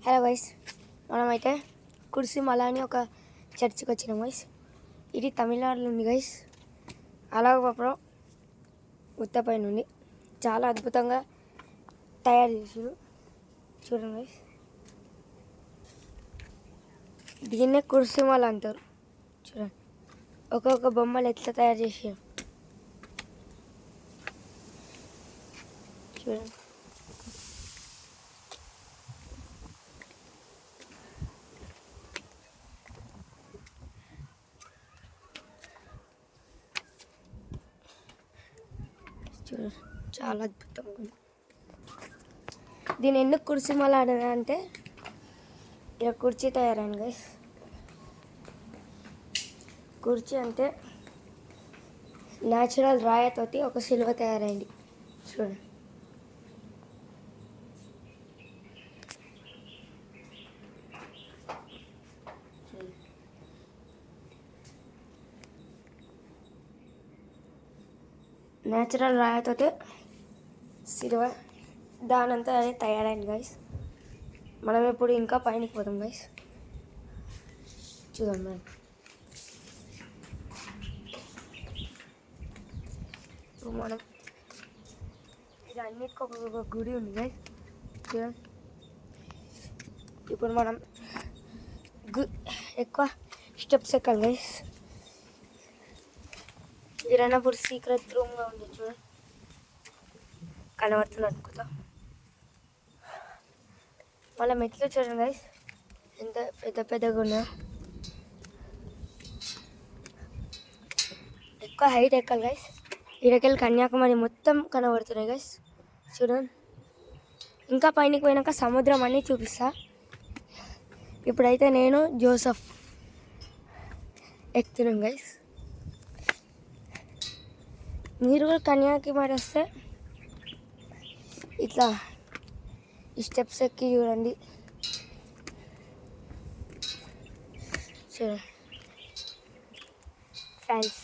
Hello guys, మనమైతే కుర్సిమల అని ఒక చర్చికి వచ్చినాం గైస్. ఇది తమిళనాడులో ఉంది గైస్. అలాగపురం ఉత్తపై నుండి చాలా అద్భుతంగా తయారు చేసారు. చూడండి గైస్, దీన్నే కుర్సిమల అంటారు. చూడండి ఒక్కొక్క బొమ్మలు ఎట్లా తయారు చేసారు చూడండి. చాలా అద్భుతంగా ఉంది. దీని ఎందుకు కుర్చీమల అంటే ఇలా కుర్చీ తయారైంది గైస్. కుర్చీ అంటే న్యాచురల్ రాయతోటి ఒక సిలువ తయారైంది. చూడండి న్యాచురల్ రాయతోటి సిలువ దానంతా అదే తయారైంది గైస్. మనం ఇప్పుడు ఇంకా పైనకి పోదాం గైస్. చూద్దాం మనం. ఇప్పుడు మనం ఇది అన్నిటికీ ఒక గుడి ఉంది గైస్. చూడండి ఇప్పుడు మనం ఎక్కువ స్టెప్స్ ఎక్కాలి గైస్. ఇరానప్పుడు సీక్రెట్ రూమ్గా ఉంది. చూడండి కనబడుతుంది అనుకుంటా. మళ్ళీ మెట్లు చూడండి గైస్ ఎంత పెద్ద పెద్దగా ఉన్నాయో. ఎక్కువ హైట్ ఎక్కాలి గైస్. ఇడకెళ్ళి కన్యాకుమారి మొత్తం కనబడుతున్నాయి గైస్. చూడండి ఇంకా పైనకి పోయినాక సముద్రం అన్నీ చూపిస్తా. ఇప్పుడైతే నేను జోసఫ్ ఎక్కుతున్నాం గైస్. మీరు కూడా కన్యాకుమారి వస్తే ఇట్లా ఈ స్టెప్స్ ఎక్కి చూడండి. ఫ్యాన్స్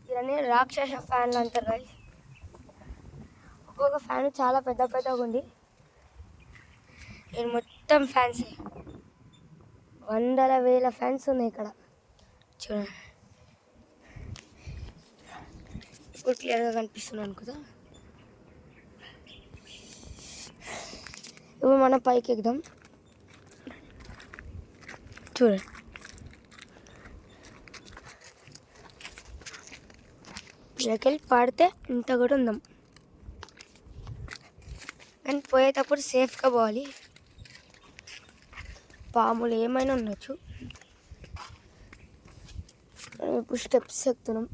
ఇవన్నీ రాక్షస ఫ్యాన్లు అంటారు గైస్. ఒక్కొక్క ఫ్యాన్ చాలా పెద్ద పెద్దగా ఉంది. ఇది మొత్తం ఫ్యాన్స్, వందల వేల ఫ్యాన్స్ ఉన్నాయి ఇక్కడ. చూడండి ఇప్పుడు క్లియర్గా కనిపిస్తున్నాను అనుకుందా. ఇప్పుడు మనం పైకి ఎక్కుదాం. చూడండి ఇక్కడికి పాడితే ఇంత కూడా ఉందాం, కానీ పోయేటప్పుడు సేఫ్గా పోవాలి. పాములు ఏమైనా ఉండొచ్చు. ఇప్పుడు స్టెప్స్ ఎక్కుతున్నాం.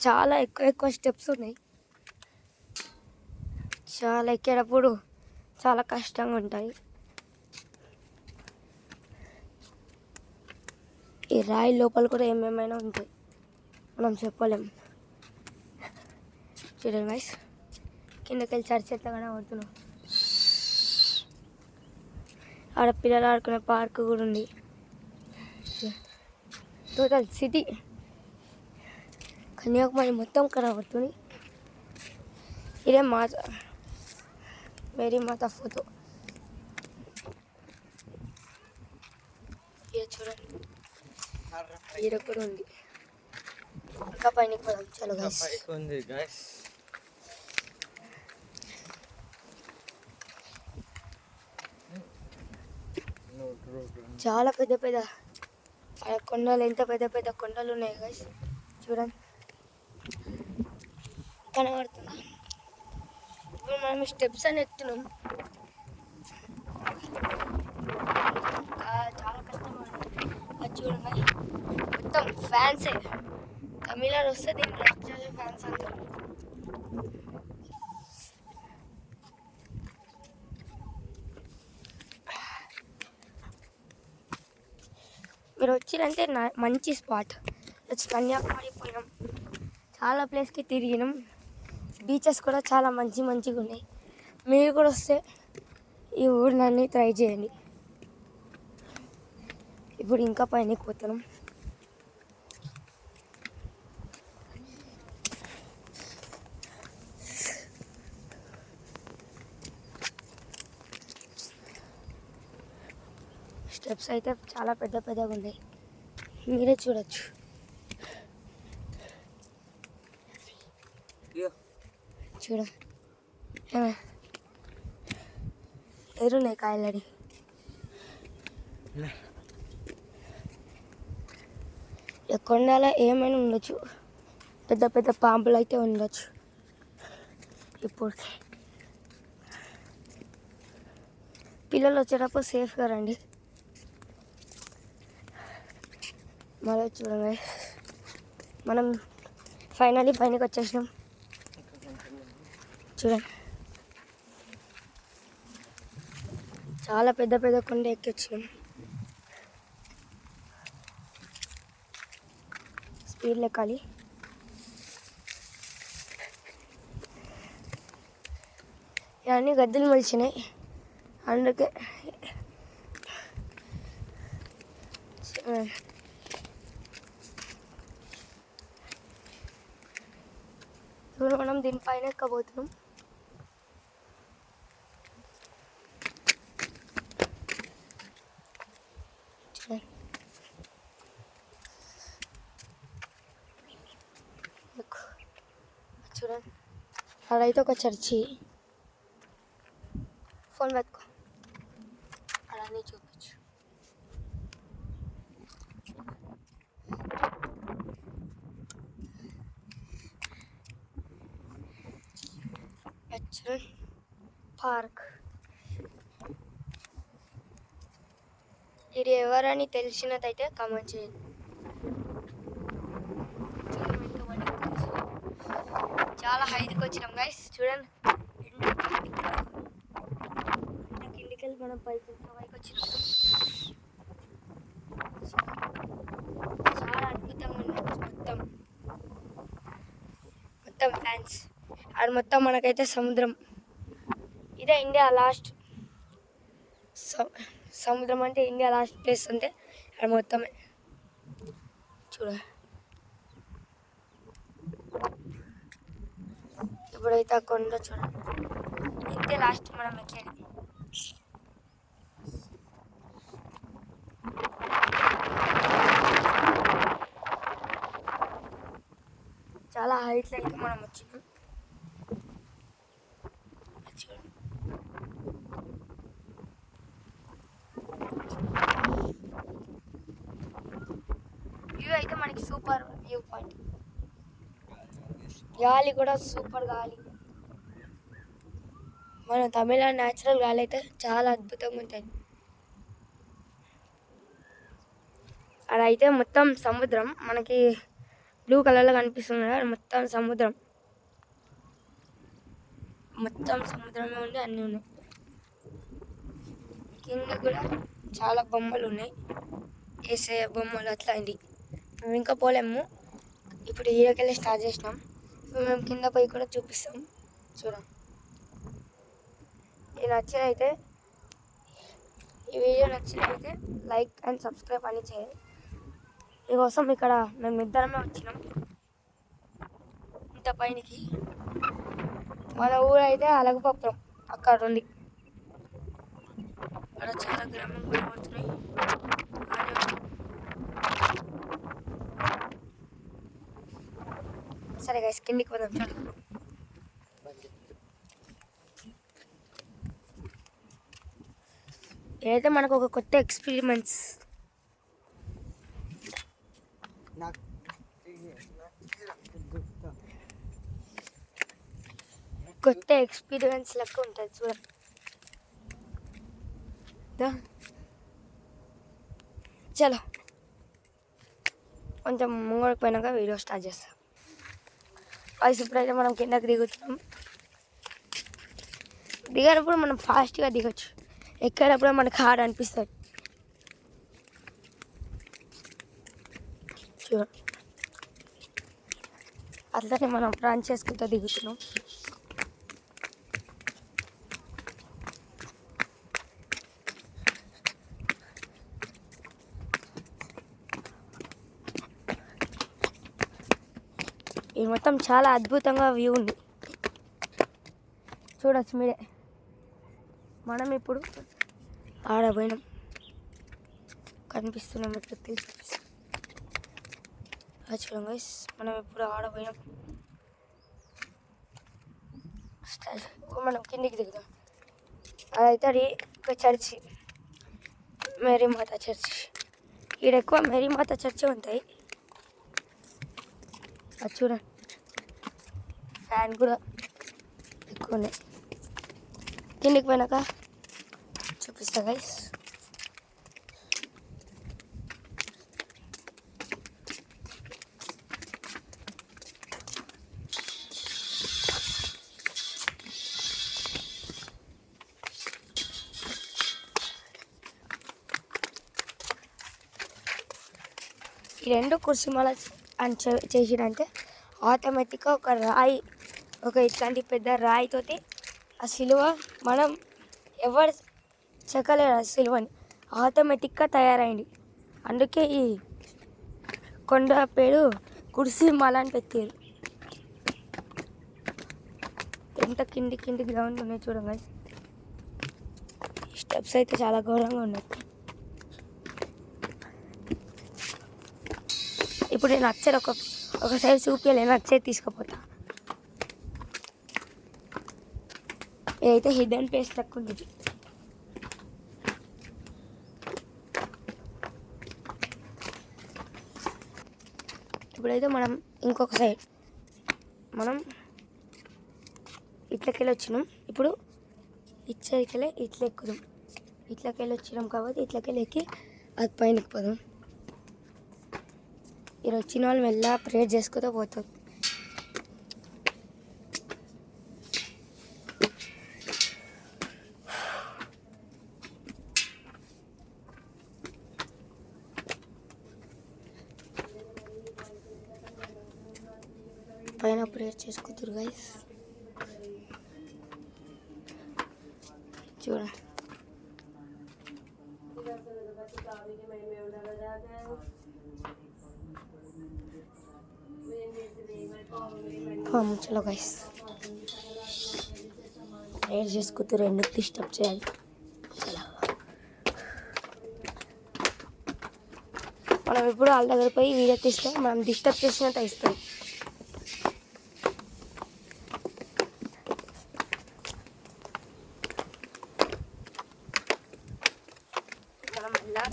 చాలా ఎక్కువ స్టెప్స్ ఉన్నాయి. చాలా ఎక్కేటప్పుడు చాలా కష్టంగా ఉంటాయి. ఈ రాయి లోపల కూడా ఏమేమైనా ఉంటాయి, మనం చెప్పలేం. చూడండి గైస్ కిందకి వెళ్ళి చర్చ ఎట్లా కనబడుతున్నాం. ఆడ పిల్లలు ఆడుకునే పార్క్ కూడా ఉంది. టోటల్ సిటీ కన్యాకుమారి మొత్తం కనబడుతుంది. ఇదే మాత మేరీ మాత ఫోటో. ఇది చూడండి ఈడ కూడా ఉంది. ఇంకా పైనకి పోదాం. చలో గైస్. చాలా పెద్ద పెద్ద కొండలు, ఎంత పెద్ద పెద్ద కొండలు ఉన్నాయి గైస్. చూడండి కనబడుతుందా. ఇప్పుడు మనం స్టెప్స్ అని ఎక్కుతున్నాం. చాలా కష్టంగా ఉంది. అది చూడండి మొత్తం ఫ్యాన్సే. తమిళనాడు వస్తే దీన్ని రాక్షస ఫ్యాన్స్ అంటారు. మీరు వచ్చిరంటే మంచి స్పాట్. వచ్చి కన్యాకుమారి పోయినాం, చాలా ప్లేస్కి తిరిగినాం. బీచెస్ కూడా చాలా మంచిగా ఉన్నాయి. మీరు కూడా వస్తే ఈ ఊరినన్నీ ట్రై చేయండి. ఇప్పుడు ఇంకా పైనకి పోతున్నాం. స్టెప్స్ అయితే చాలా పెద్ద పెద్దగా ఉన్నాయి, మీరే చూడొచ్చు. చూడ ఎరున్నాయి కాయలని. కొండలో ఏమైనా ఉండొచ్చు, పెద్ద పెద్ద పాంపులు అయితే ఉండొచ్చు. ఇప్పుడు పిల్లలు వచ్చేటప్పుడు సేఫ్గా రండి. మళ్ళీ చూడండి, మనం ఫైనల్లీ పైనకి వచ్చేసినాం. చూడండి, చాలా పెద్ద పెద్ద కొండ ఎక్కి వచ్చినాం. స్పీడ్ లెక్కాలి. ఇవన్నీ గద్దెలు మొలిచినాయి, అందుకే ఇప్పుడు మనం దీనిపైన ఎక్కబోతున్నాం. చూడండి, అదైతే ఒక చర్చి. ఫోన్ పెట్టుకో, అలానే చూపించు. పార్క్. ఇది ఎవరని తెలిసినదైతే కామెంట్ చేయండి. చాలా హైట్కి వచ్చినాం గైస్. చూడండి, కిందికి వెళ్ళి మనం పైకి వచ్చినాం. చాలా అద్భుతంగా ఉంది. మొత్తం ఫ్యాన్స్ అది మొత్తం మనకైతే సముద్రం. ఇదే ఇండియా లాస్ట్ సముద్రం అంటే ఇండియా లాస్ట్ ప్లేస్ అంటే అది మొత్తమే. చూడ, ఇప్పుడైతే ఆ కొండ చూడండి, ఇంతే లాస్ట్ మనం ఎక్కేది. చాలా హైట్లో అయితే మనం వచ్చినాం. వ్యూ అయితే మనకి సూపర్ వ్యూ పాయింట్. గాలి కూడా సూపర్ గాలి. మన తమిళనాడు న్యాచురల్ గాలి అయితే చాలా అద్భుతంగా ఉంటుంది. అదైతే మొత్తం సముద్రం, మనకి బ్లూ కలర్లో కనిపిస్తుంది కదా, మొత్తం సముద్రం. మొత్తం సముద్రమే ఉండి అన్నీ ఉన్నాయి. కింద కూడా చాలా బొమ్మలు ఉన్నాయి, వేసే బొమ్మలు అట్లాంటివి. మేము ఇంకా పోలేము, ఇప్పుడు ఈడకెళ్ళి స్టార్ట్ చేసినాం. ఇప్పుడు మేము కింద పోయి కూడా చూపిస్తాం. చూడండి, ఈ నచ్చినైతే ఈ వీడియో నచ్చినైతే లైక్ అండ్ సబ్స్క్రైబ్ అని చేయండి. మీకోసం ఇక్కడ మేము ఇద్దరమే వచ్చినాం ఇంత పైనకి. మన ఊరు అయితే అలగపత్రం అక్కడ ఉంది. అక్కడ చాలా గ్రామం కనబడుతున్నాయి. సరే గైస్, కిందికి పోదాం. చాలు, ఏదైతే మనకు ఒక కొత్త ఎక్స్పీరియన్స్, లెక్క ఉంటుంది. చూడండి, చలో కొంచెం ముంగడికి పోయినాక వీడియో స్టార్ట్ చేస్తాం. వాయిస్ ఇప్పుడైతే మనం కిందకి దిగుతున్నాం. దిగేటప్పుడు మనం ఫాస్ట్గా దిగొచ్చు, ఎక్కేటప్పుడు మనకు హార్డ్ అనిపిస్తుంది. చూడండి, అట్లనే మనం రన్ చేసుకుంటూ దిగుతున్నాం. ఇది మొత్తం చాలా అద్భుతంగా వ్యూ ఉంది, చూడొచ్చు మీరే. మనం ఇప్పుడు ఆడపోయినాం. కనిపిస్తున్నాం మీకు తెలిసి చూడండి గైస్, మనం ఎప్పుడు ఆడపోయినాం. మనం కిందికి దిగుదాం. అదైతే అది ఒక చర్చి, మేరీమాత చర్చి. ఇక్కడ ఎక్కువ మేరీమాత చర్చి ఉంటాయి. అది చూడండి, ఫ్యాన్ కూడా ఎక్కువ ఉన్నాయి. కిందికి పోయినాక చూపిస్తా గైస్. ఈ రెండు కుర్చీమాల అని చేసిరంటే ఆటోమేటిక్గా ఒక రాయి, ఒక ఇట్లాంటి పెద్ద రాయితోటి ఆ సిలువ మనం ఎవరు చెక్కలేరు. ఆ సిలువని ఆటోమేటిక్గా తయారైంది. అందుకే ఈ కొండ పేరు కుర్సీమాల అని పెట్టారు. ఎంత కింది గ్రౌండ్ ఉన్నాయి చూడండి. స్టెప్స్ అయితే చాలా ఘోరంగా ఉన్నాయి. ఇప్పుడు నేను అచ్చరు ఒక సైడ్ చూపించలేను, అచ్చే తీసుకుపోతా. ఇదైతే హిడెన్ ప్లేస్ లెక్క ఉంది. ఇప్పుడైతే మనం ఇంకొక సైడ్ మనం ఇట్లకెళ్ళి వచ్చినాం. ఇప్పుడు ఇట్లకెళ్ళి ఇట్లా ఎక్కుదాం. ఇట్లకెళ్ళి వచ్చినాం కాబట్టి ఇట్లకెళ్ళి ఎక్కి అది పైనకి పోదాం. ఇక్కడ వచ్చిన వాళ్ళు మెల్లగా ప్రేయర్ చేసుకుంటూ పోతాం. పైన ప్రేయర్ చేసుకుంటారు గైస్. చూడ చలో గైస్, ప్రేయర్ చేసుకుంటారు. ఎందుకు డిస్టర్బ్ చేయాలి? మనం ఎప్పుడు వాళ్ళ దగ్గర పోయి వీడియో తీస్తే మనం డిస్టర్బ్ చేసినట్టు ఇస్తాం. మనం ఇలా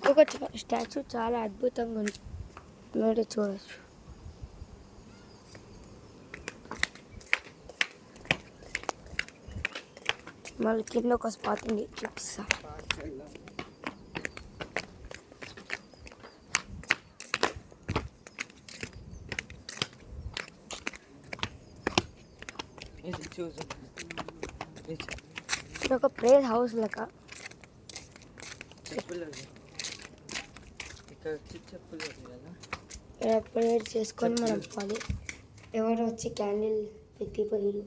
ఇంకొక స్టాచ్యూ చాలా అద్భుతంగా ఉంది, మీరు చూడవచ్చు. మళ్ళీ కింద ఒక స్పాట్ ఉంది, చూపిస్తా. ఇది ఒక ప్రేయర్ హౌస్ లెక్క. ప్రేయర్ చేసుకొని మనం పోవాలి. ఎవరు వచ్చి క్యాండిల్ పెట్టిపోయారు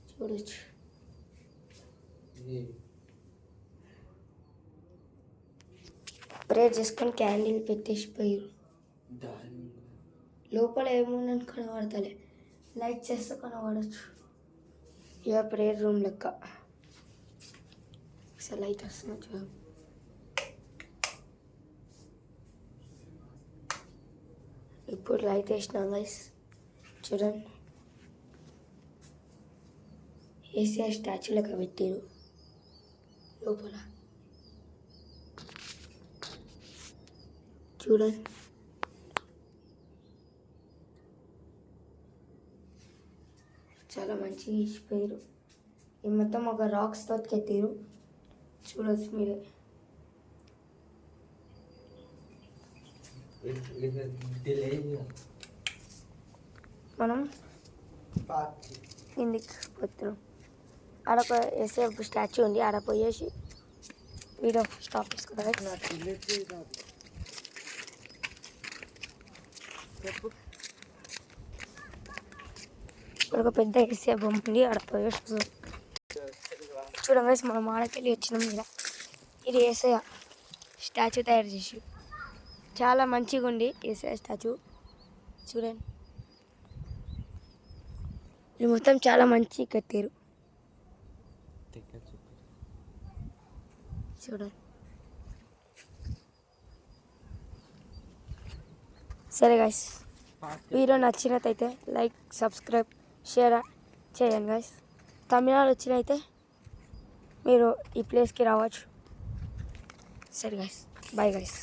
చూడొచ్చు. ప్రేయర్ చేసుకొని క్యాండిల్ పెట్టేసిపోయారు. లోపల ఏముందని కనబడతలే, లైట్ చేస్తే కనబడచ్చు. ఇక ప్రేయర్ రూమ్ లెక్క. ఒకసారి లైట్ వస్తున్నా చూడండి. ఇప్పుడు లైట్ వేసినాం గైస్, చూడండి. ఏసీఆర్ స్టాచ్యూ లెక్క పెట్టారు లోపల, చూడండి. చాలా మంచిగా ఇచ్చిపోయారు. ఇది మొత్తం ఒక రాక్స్తో కట్టారు, చూడవచ్చు మీరే. మనం కిందికి పోతున్నాం. ఆడ ఒక ఏసీఎఫ్ స్టాచ్యూ ఉంది, ఆడ పోయేసి వీడియో స్టాప్ చేసుకుంటారు. ఇక్కడ ఒక పెద్ద ఏసీఎఫ్ బొమ్మ ఉంది, ఆడ పోయేసి చూడండి. మనం ఆడకెళ్ళి వచ్చినాం. మీద ఇది ఏసయ్య స్టాచ్యూ తయారు చేసి చాలా మంచిగా ఉంది ఏసఐ స్టాచ్యూ చూడండి. ఇది మొత్తం చాలా మంచి కట్టారు చూడండి. సరే గైస్, వీడియో నచ్చినట్టయితే లైక్, సబ్స్క్రైబ్, షేర్ చేయండి గైస్. తమిళనాడు వచ్చినైతే మీరు ఈ ప్లేస్కి రావచ్చు. సరే గైస్, బాయ్ గైస్.